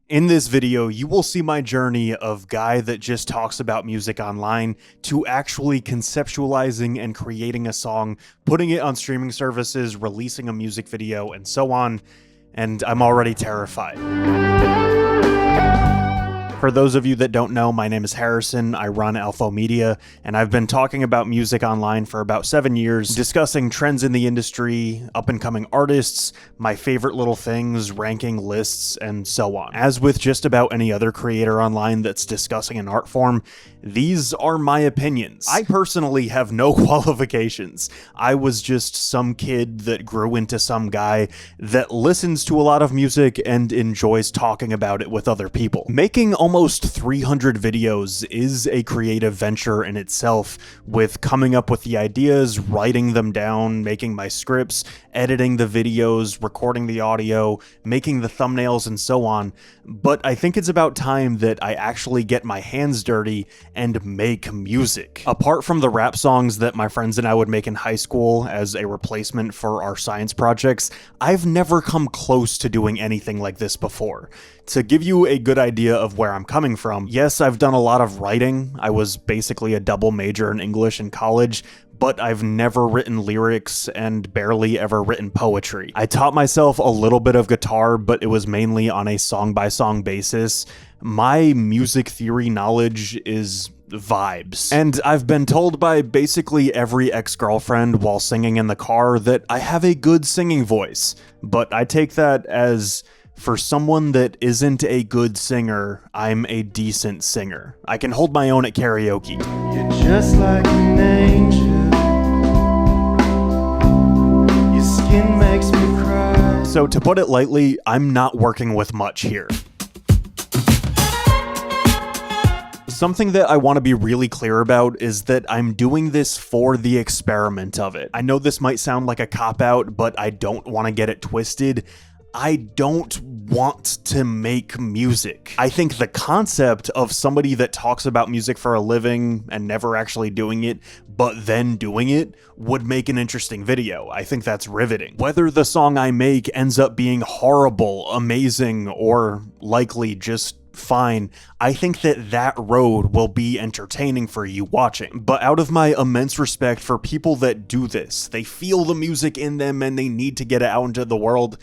In this video, you will see my journey of guy that just talks about music online to actually conceptualizing and creating a song, putting it on streaming services, releasing a music video, and so on, and I'm already terrified. For those of you that don't know, my name is Harrison, I run Alfo Media, and I've been talking about music online for about 7 years, discussing trends in the industry, up-and-coming artists, my favorite little things, ranking lists, and so on. As with just about any other creator online that's discussing an art form, these are my opinions. I personally have no qualifications. I was just some kid that grew into some guy that listens to a lot of music and enjoys talking about it with other people. Making almost 300 videos is a creative venture in itself, with coming up with the ideas, writing them down, making my scripts, editing the videos, recording the audio, making the thumbnails, and so on. But I think it's about time that I actually get my hands dirty and make music. Apart from the rap songs that my friends and I would make in high school as a replacement for our science projects, I've never come close to doing anything like this before. To give you a good idea of where I'm coming from, yes, I've done a lot of writing. I was basically a double major in English in college, but I've never written lyrics and barely ever written poetry. I taught myself a little bit of guitar, but it was mainly on a song-by-song basis. My music theory knowledge is vibes. And I've been told by basically every ex-girlfriend while singing in the car that I have a good singing voice, but I take that as, for someone that isn't a good singer, I'm a decent singer. I can hold my own at karaoke. You're just like an angel. Your skin makes me cry. So to put it lightly, I'm not working with much here. Something that I want to be really clear about is that I'm doing this for the experiment of it. I know this might sound like a cop-out, but I don't want to get it twisted. I don't want to make music. I think the concept of somebody that talks about music for a living and never actually doing it, but then doing it, would make an interesting video. I think that's riveting. Whether the song I make ends up being horrible, amazing, or likely just fine, I think that that road will be entertaining for you watching. But out of my immense respect for people that do this, they feel the music in them and they need to get it out into the world,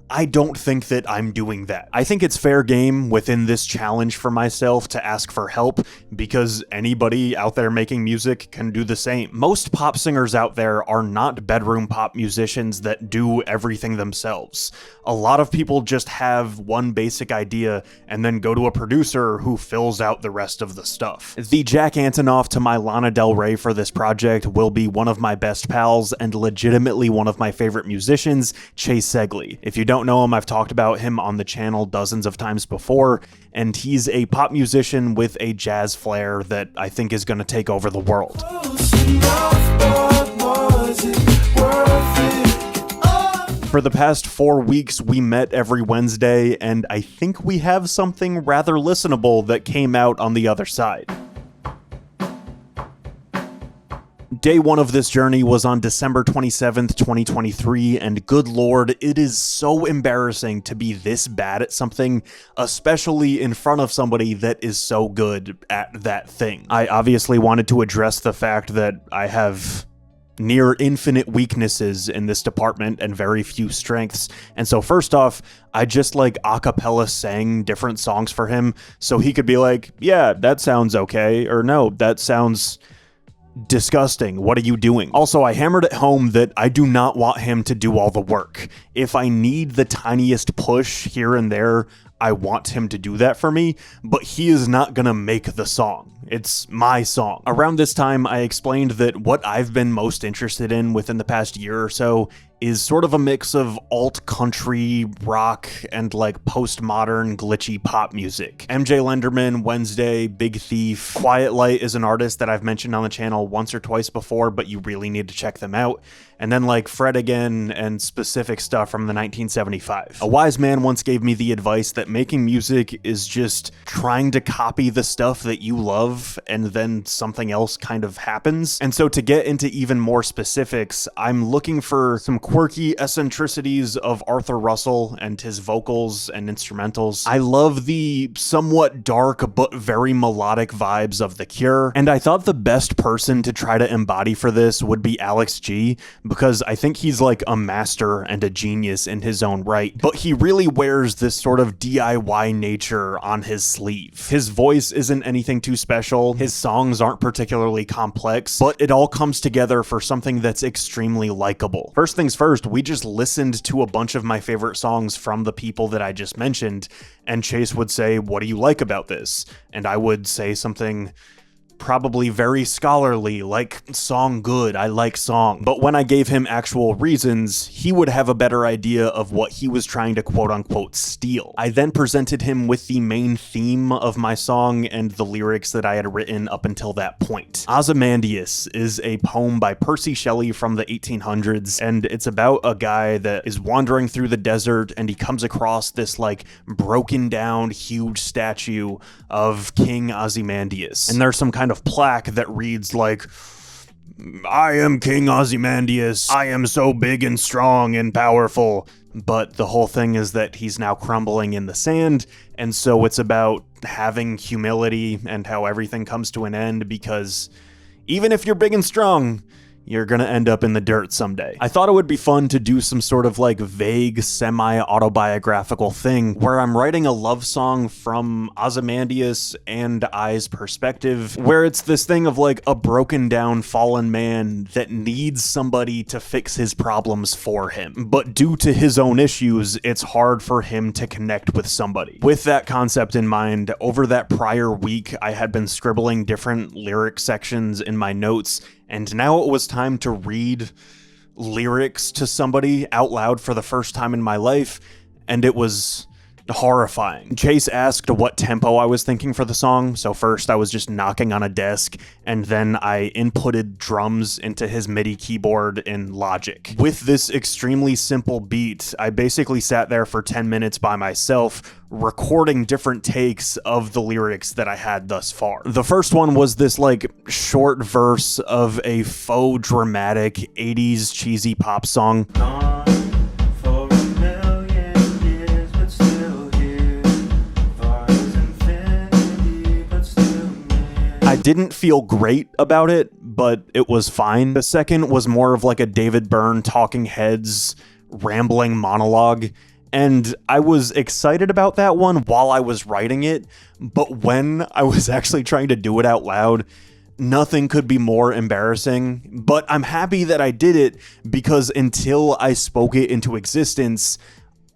I don't think that I'm doing that. I think it's fair game within this challenge for myself to ask for help, because anybody out there making music can do the same. Most pop singers out there are not bedroom pop musicians that do everything themselves. A lot of people just have one basic idea and then go to a producer who fills out the rest of the stuff. The Jack Antonoff to my Lana Del Rey for this project will be one of my best pals and legitimately one of my favorite musicians, Chase Segley. If you don't know him, I've talked about him on the channel dozens of times before, and he's a pop musician with a jazz flair that I think is going to take over the world. For the past 4 weeks, we met every Wednesday, and I think we have something rather listenable that came out on the other side. Day one of this journey was on December 27th, 2023, and good lord, it is so embarrassing to be this bad at something, especially in front of somebody that is so good at that thing. I obviously wanted to address the fact that I have near infinite weaknesses in this department and very few strengths, and so first off, I just like a cappella sang different songs for him, so he could be like, yeah, that sounds okay, or no, that sounds disgusting, what are you doing? Also, I hammered it home that I do not want him to do all the work. If I need the tiniest push here and there, I want him to do that for me, but he is not gonna make the song. It's my song. Around this time, I explained that what I've been most interested in within the past year or so is sort of a mix of alt-country, rock, and like postmodern glitchy pop music. MJ Lenderman, Wednesday, Big Thief, Quiet Light is an artist that I've mentioned on the channel once or twice before, but you really need to check them out. And then like Fred Again and specific stuff from the 1975. A wise man once gave me the advice that making music is just trying to copy the stuff that you love and then something else kind of happens. And so to get into even more specifics, I'm looking for some quirky eccentricities of Arthur Russell and his vocals and instrumentals. I love the somewhat dark but very melodic vibes of The Cure, and I thought the best person to try to embody for this would be Alex G, because I think he's like a master and a genius in his own right, but he really wears this sort of DIY nature on his sleeve. His voice isn't anything too special, his songs aren't particularly complex, but it all comes together for something that's extremely likable. First things first, we just listened to a bunch of my favorite songs from the people that I just mentioned, and Chase would say, "What do you like about this?" And I would say something probably very scholarly, like "song good, I like song." But when I gave him actual reasons, he would have a better idea of what he was trying to quote-unquote steal. I then presented him with the main theme of my song and the lyrics that I had written up until that point. Ozymandias is a poem by Percy Shelley from the 1800s, and it's about a guy that is wandering through the desert, and he comes across this like broken down huge statue of King Ozymandias. And there's some kind of plaque that reads like, "I am King Ozymandias, I am so big and strong and powerful." But the whole thing is that he's now crumbling in the sand, and so it's about having humility and how everything comes to an end, because even if you're big and strong, you're gonna end up in the dirt someday. I thought it would be fun to do some sort of like vague semi-autobiographical thing where I'm writing a love song from Ozymandias and I's perspective, where it's this thing of like a broken down fallen man that needs somebody to fix his problems for him. But due to his own issues, it's hard for him to connect with somebody. With that concept in mind, over that prior week, I had been scribbling different lyric sections in my notes, and now it was time to read lyrics to somebody out loud for the first time in my life, and it was horrifying. Chase asked what tempo I was thinking for the song, so first I was just knocking on a desk, and then I inputted drums into his MIDI keyboard in Logic. With this extremely simple beat, I basically sat there for 10 minutes by myself, recording different takes of the lyrics that I had thus far. The first one was this like short verse of a faux dramatic 80s cheesy pop song. I didn't feel great about it, but it was fine. The second was more of like a David Byrne Talking Heads rambling monologue, and I was excited about that one while I was writing it, but when I was actually trying to do it out loud, nothing could be more embarrassing. But I'm happy that I did it, because until I spoke it into existence,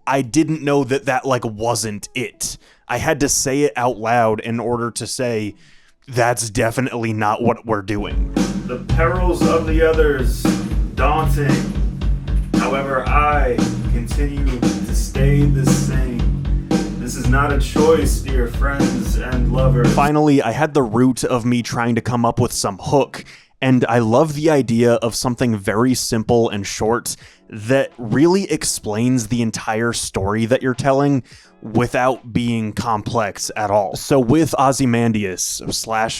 I didn't know that that like wasn't it. I had to say it out loud in order to say, that's definitely not what we're doing. The perils of the others, daunting. However, I continue to stay the same. This is not a choice, dear friends and lovers. Finally, I had the root of me trying to come up with some hook, and I love the idea of something very simple and short that really explains the entire story that you're telling without being complex at all. So with Ozymandias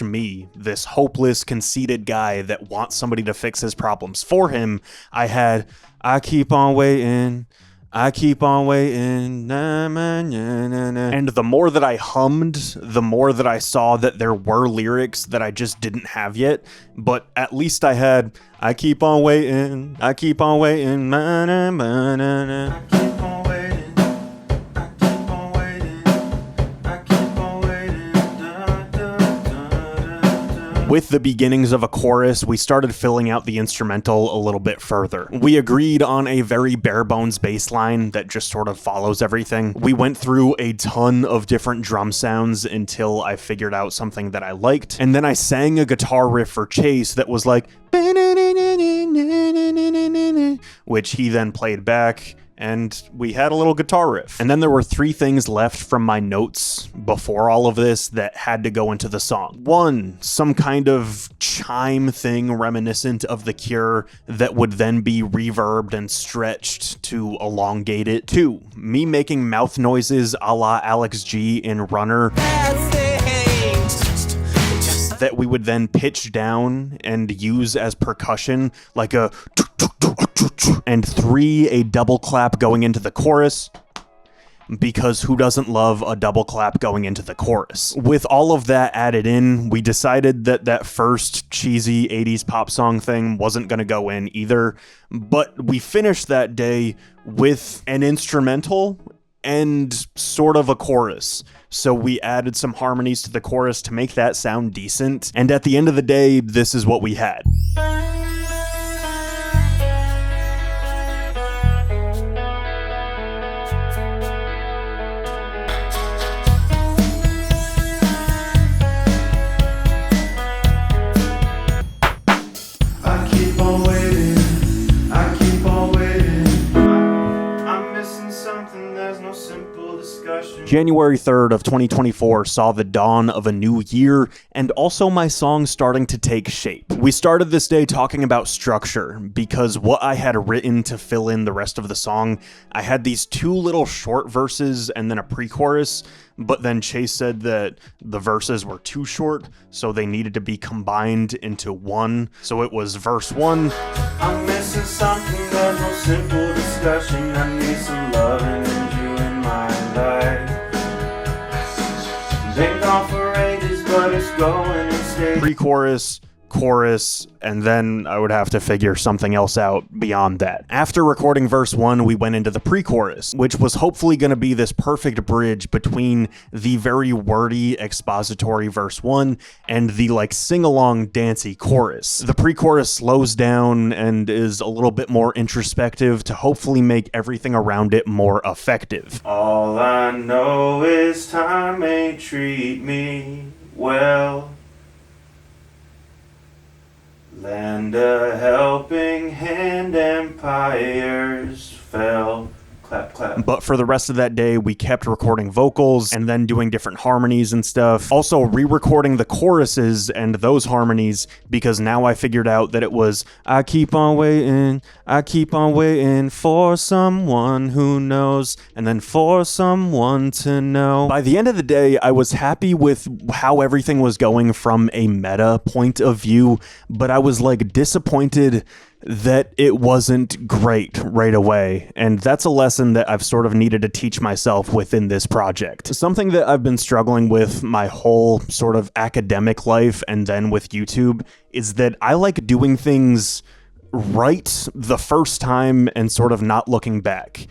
/ me, this hopeless, conceited guy that wants somebody to fix his problems for him, I had, I keep on waiting, I keep on waiting, na, na, na, na, na. And the more that I hummed, the more that I saw that there were lyrics that I just didn't have yet, but at least I had, I keep on waiting, I keep on waiting, na, na, na, na, na. I keep on waiting, I keep on waiting, I keep on waiting, da, da, da, da, da. With the beginnings of a chorus, we started filling out the instrumental a little bit further. We agreed on a very bare bones bass line that just sort of follows everything. We went through a ton of different drum sounds until I figured out something that I liked, and then I sang a guitar riff for Chase that was like, which he then played back, and we had a little guitar riff. And then there were 3 things left from my notes before all of this that had to go into the song. 1, some kind of chime thing reminiscent of The Cure that would then be reverbed and stretched to elongate it. 2, me making mouth noises a la Alex G in Runner that we would then pitch down and use as percussion, like a and 3, a double clap going into the chorus, because who doesn't love a double clap going into the chorus? With all of that added in, we decided that that first cheesy 80s pop song thing wasn't going to go in either, but we finished that day with an instrumental and sort of a chorus. So we added some harmonies to the chorus to make that sound decent, and at the end of the day, this is what we had. January 3rd of 2024 saw the dawn of a new year, and also my song starting to take shape. We started this day talking about structure, because what I had written to fill in the rest of the song, I had these 2 little short verses and then a pre-chorus, but then Chase said that the verses were too short, so they needed to be combined into one. So it was verse 1. I'm missing something, there's no simple discussion. I need some loving and you in my life. Been gone for ages, but it's going and staying. Pre-chorus, chorus, and then I would have to figure something else out beyond that. After recording verse 1, we went into the pre-chorus, which was hopefully going to be this perfect bridge between the very wordy expository verse 1 and the sing-along dancey chorus. The pre-chorus slows down and is a little bit more introspective to hopefully make everything around it more effective. All I know is time ain't treat me well. Lend a helping hand, empires fell. Clap, clap. But for the rest of that day, we kept recording vocals and then doing different harmonies and stuff. Also re-recording the choruses and those harmonies, because now I figured out that it was, I keep on waiting for someone who knows, and then for someone to know. By the end of the day, I was happy with how everything was going from a meta point of view, but I was disappointed that it wasn't great right away, and that's a lesson that I've sort of needed to teach myself within this project. Something that I've been struggling with my whole sort of academic life and then with YouTube is that I like doing things right the first time and sort of not looking back.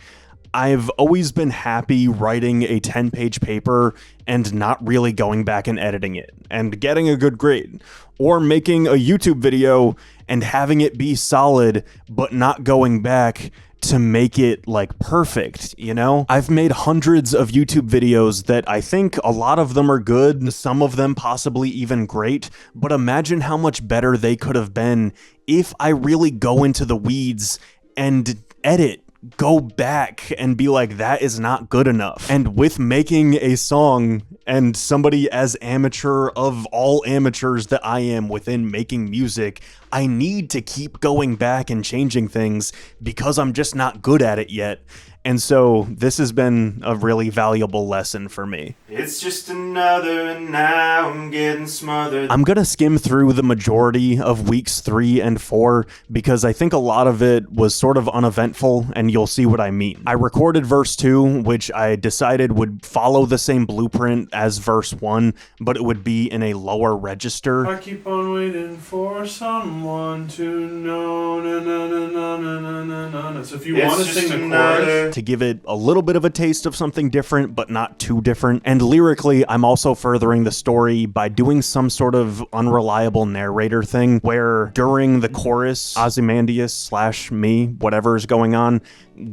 I've always been happy writing a 10-page paper and not really going back and editing it and getting a good grade, or making a YouTube video and having it be solid but not going back to make it perfect, you know? I've made hundreds of YouTube videos that I think a lot of them are good, some of them possibly even great, but imagine how much better they could have been if I really go into the weeds and edit, go back and be like, that is not good enough. And with making a song, and somebody as amateur of all amateurs that I am within making music, I need to keep going back and changing things because I'm just not good at it yet. And so this has been a really valuable lesson for me. It's just another, and now I'm getting smothered. I'm gonna skim through the majority of weeks 3 and 4 because I think a lot of it was sort of uneventful, and you'll see what I mean. I recorded verse 2, which I decided would follow the same blueprint as verse 1, but it would be in a lower register. I keep on waiting for someone to know. Na, na, na, na, na, na, na, na. So if you want to sing the chorus, to give it a little bit of a taste of something different, but not too different. And lyrically, I'm also furthering the story by doing some sort of unreliable narrator thing where during the chorus, Ozymandias / me, whatever is going on,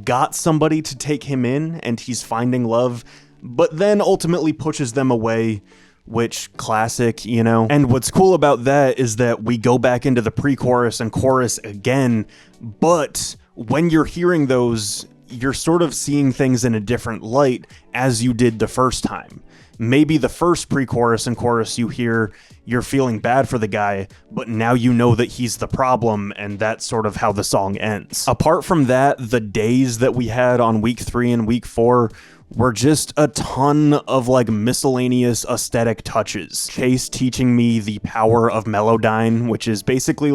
got somebody to take him in and he's finding love, but then ultimately pushes them away, which classic, you know? And what's cool about that is that we go back into the pre-chorus and chorus again, but when you're hearing those, you're sort of seeing things in a different light as you did the first time. Maybe the first pre-chorus and chorus you hear, you're feeling bad for the guy, but now you know that he's the problem, and that's sort of how the song ends. Apart from that, the days that we had on week 3 and week 4 were just a ton of miscellaneous aesthetic touches. Chase teaching me the power of Melodyne, which is basically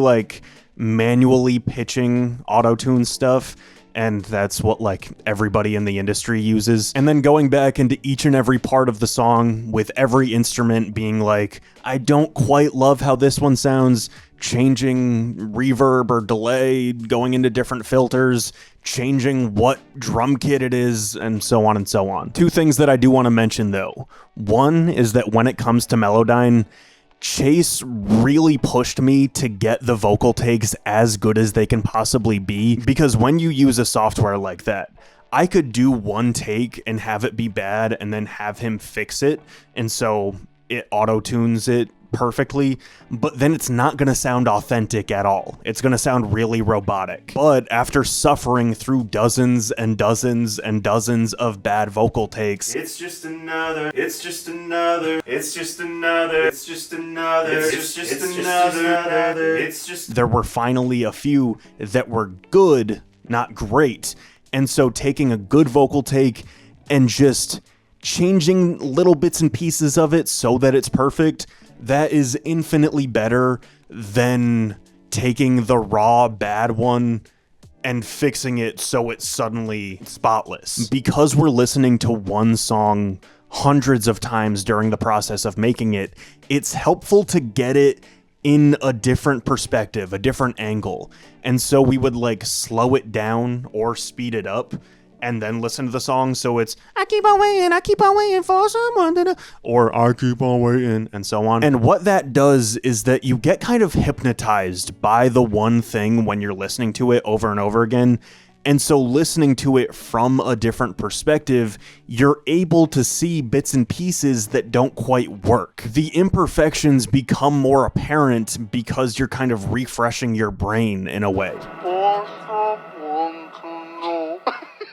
manually pitching auto-tune stuff, and that's what like everybody in the industry uses. And then going back into each and every part of the song with every instrument being like, I don't quite love how this one sounds, changing reverb or delay, going into different filters, changing what drum kit it is, and so on and so on. Two things that I do want to mention though. One is that when it comes to Melodyne, Chase really pushed me to get the vocal takes as good as they can possibly be, because when you use a software like that, I could do one take and have it be bad and then have him fix it, and so it auto-tunes it perfectly, but then it's not going to sound authentic at all. It's going to sound really robotic. But after suffering through dozens and dozens and dozens of bad vocal takes, it's just another, it's just another, it's just another, it's just another, it's just another, it's just... There were finally a few that were good, not great. And so taking a good vocal take and just changing little bits and pieces of it so that it's perfect, that is infinitely better than taking the raw bad one and fixing it so it's suddenly spotless. Because we're listening to one song hundreds of times during the process of making it, it's helpful to get it in a different perspective, a different angle. And so we would like slow it down or speed it up and then listen to the song, so it's I keep on waiting for someone to, or I keep on waiting, and so on. And what that does is that you get kind of hypnotized by the one thing when you're listening to it over and over again. And so listening to it from a different perspective, you're able to see bits and pieces that don't quite work. The imperfections become more apparent because you're kind of refreshing your brain in a way.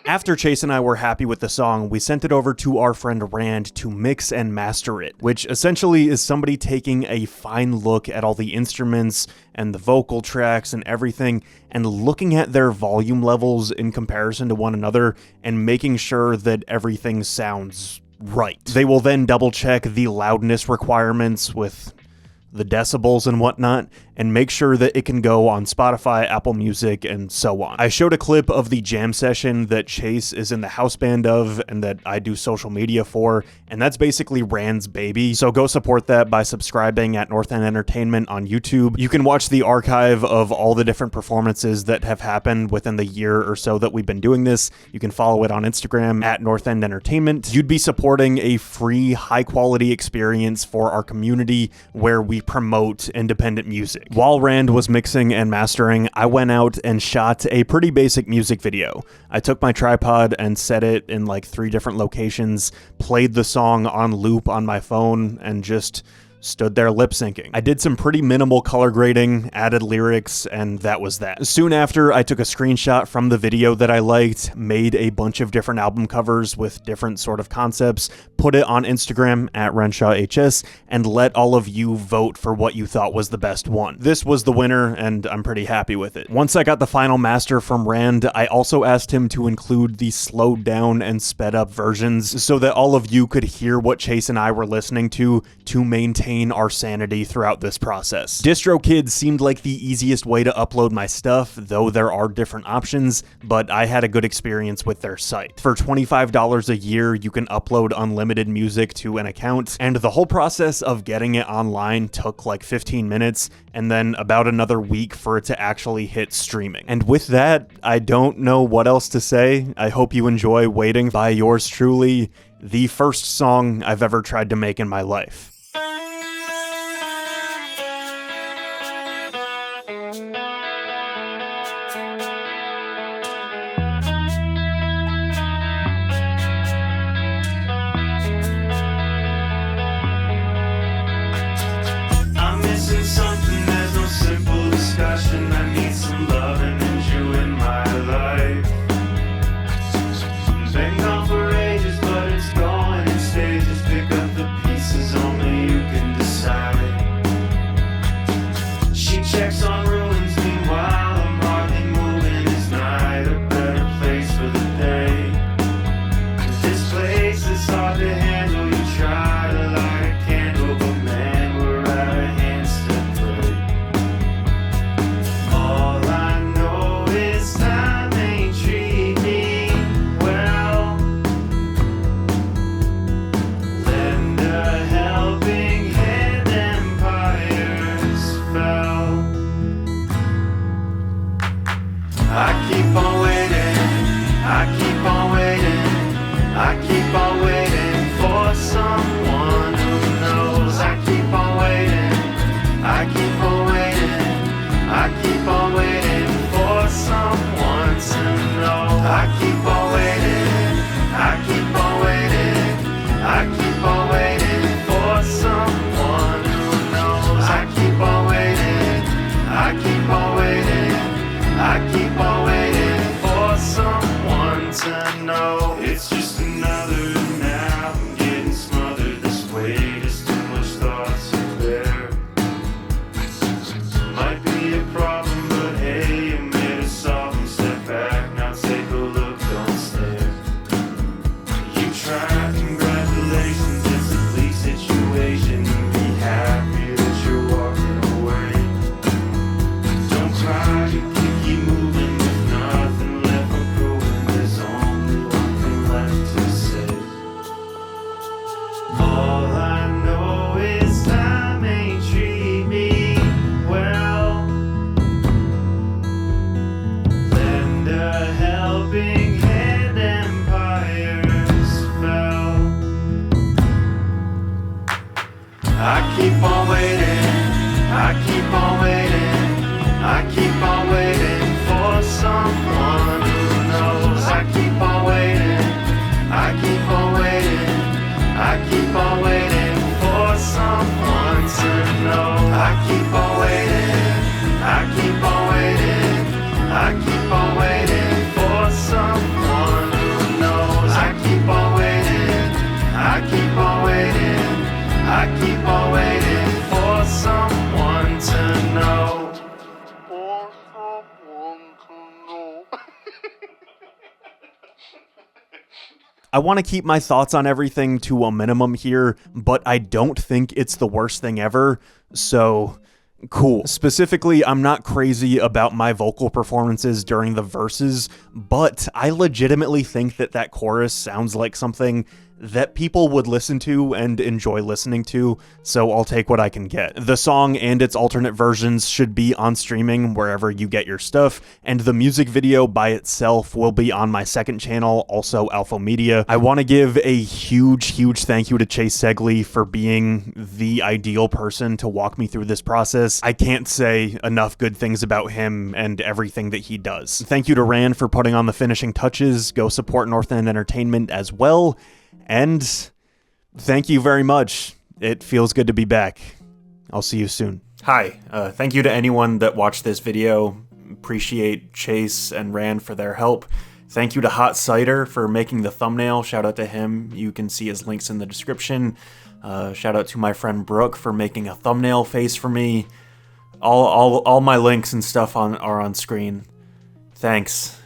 After Chase and I were happy with the song, we sent it over to our friend Rand to mix and master it, which essentially is somebody taking a fine look at all the instruments and the vocal tracks and everything, and looking at their volume levels in comparison to one another and making sure that everything sounds right. They will then double check the loudness requirements with the decibels and whatnot, and make sure that it can go on Spotify, Apple Music, and so on. I showed a clip of the jam session that Chase is in the house band of and that I do social media for, and that's basically Rand's baby. So go support that by subscribing at North End Entertainment on YouTube. You can watch the archive of all the different performances that have happened within the year or so that we've been doing this. You can follow it on Instagram at North End Entertainment. You'd be supporting a free, high-quality experience for our community where we promote independent music. While Rand was mixing and mastering, I went out and shot a pretty basic music video. I took my tripod and set it in like 3 different locations, played the song on loop on my phone, and just stood there lip syncing. I did some pretty minimal color grading, added lyrics, and that was that. Soon after, I took a screenshot from the video that I liked, made a bunch of different album covers with different sort of concepts, put it on Instagram at RenshawHS, and let all of you vote for what you thought was the best one. This was the winner, and I'm pretty happy with it. Once I got the final master from Rand, I also asked him to include the slowed down and sped up versions so that all of you could hear what Chase and I were listening to maintain our sanity throughout this process. DistroKid seemed like the easiest way to upload my stuff, though there are different options, but I had a good experience with their site. For $25 a year, you can upload unlimited music to an account, and the whole process of getting it online took like 15 minutes, and then about another week for it to actually hit streaming. And with that, I don't know what else to say. I hope you enjoy Waiting by yours truly, the first song I've ever tried to make in my life. Been gone for ages, but it's going in stages. Pick up the pieces, only weight is too much thoughts to bear. Might be a problem, but hey, you made us solve them. Step back, now take a look, don't stare. You tried, congratulations, it's a bleak situation. Be happy that you're walking away. Don't cry, you can keep moving with nothing left for proving. There's only one thing left to say. All I know is time ain't treat me well. Lend a helping hand, empires fell. I keep on waiting, I keep on waiting, I keep on waiting for someone who knows. I keep on waiting, I keep on waiting, I keep on waiting for someone to know. I keep on waiting, I keep on waiting, I keep on waiting for someone who knows. I keep on waiting, I keep on waiting, I keep on waiting for someone to know. I want to keep my thoughts on everything to a minimum here, but I don't think it's the worst thing ever, so cool. Specifically, I'm not crazy about my vocal performances during the verses, but I legitimately think that that chorus sounds like something that people would listen to and enjoy listening to, so I'll take what I can get. The song and its alternate versions should be on streaming wherever you get your stuff, and the music video by itself will be on my second channel, also Alfo Media. I want to give a huge thank you to Chase Segley for being the ideal person to walk me through this process. I can't say enough good things about him and everything that he does. Thank you to Rand for putting on the finishing touches. Go support North End Entertainment as well. And thank you very much. It feels good to be back. I'll see you soon. Hi, thank you to anyone that watched this video. Appreciate Chase and Rand for their help. Thank you to Hot Cider for making the thumbnail. Shout out to him. You can see his links in the description. Shout out to my friend Brooke for making a thumbnail face for me. All my links and stuff are on screen. Thanks.